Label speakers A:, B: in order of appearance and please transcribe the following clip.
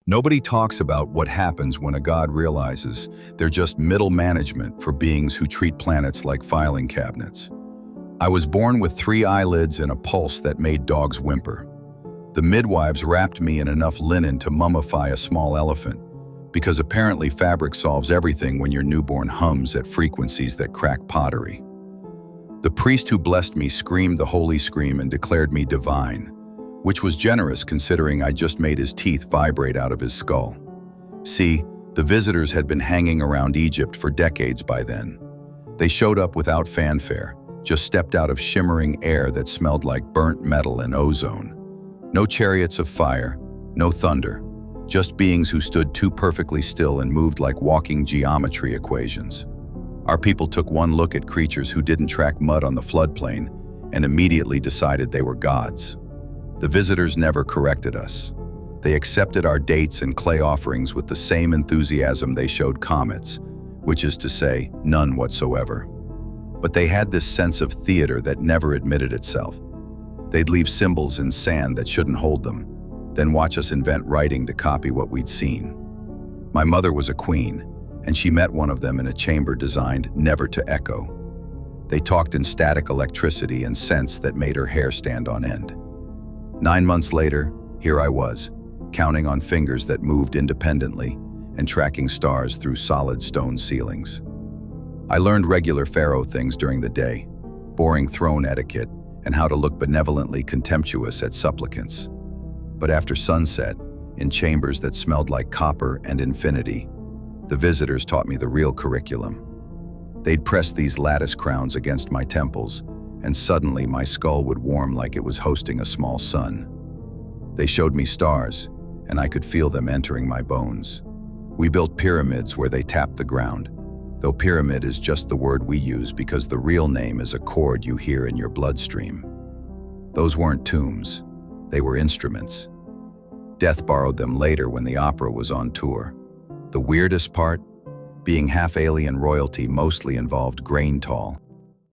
A: Nobody talks about what happens when a god realizes they're just middle management for beings who treat planets like filing cabinets. I was born with 3 eyelids and a pulse that made dogs whimper. The midwives wrapped me in enough linen to mummify a small elephant, because apparently fabric solves everything when your newborn hums at frequencies that crack pottery. The priest who blessed me screamed the holy scream and declared me divine, which was generous considering I just made his teeth vibrate out of his skull. See, the visitors had been hanging around Egypt for decades by then. They showed up without fanfare, just stepped out of shimmering air that smelled like burnt metal and ozone. No chariots of fire, no thunder, just beings who stood too perfectly still and moved like walking geometry equations. Our people took one look at creatures who didn't track mud on the floodplain and immediately decided they were gods. The visitors never corrected us. They accepted our dates and clay offerings with the same enthusiasm they showed comets, which is to say, none whatsoever. But they had this sense of theater that never admitted itself. They'd leave symbols in sand that shouldn't hold them, then watch us invent writing to copy what we'd seen. My mother was a queen, and she met one of them in a chamber designed never to echo. They talked in static electricity and scents that made her hair stand on end. 9 months later, here I was, counting on fingers that moved independently and tracking stars through solid stone ceilings. I learned regular pharaoh things during the day, boring throne etiquette and how to look benevolently contemptuous at supplicants. But after sunset, in chambers that smelled like copper and infinity, the visitors taught me the real curriculum. They'd press these lattice crowns against my temples, and suddenly my skull would warm like it was hosting a small sun. They showed me stars, and I could feel them entering my bones. We built pyramids where they tapped the ground, though pyramid is just the word we use because the real name is a chord you hear in your bloodstream. Those weren't tombs, they were instruments. Death borrowed them later when the opera was on tour. The weirdest part? Being half alien royalty mostly involved grain tall,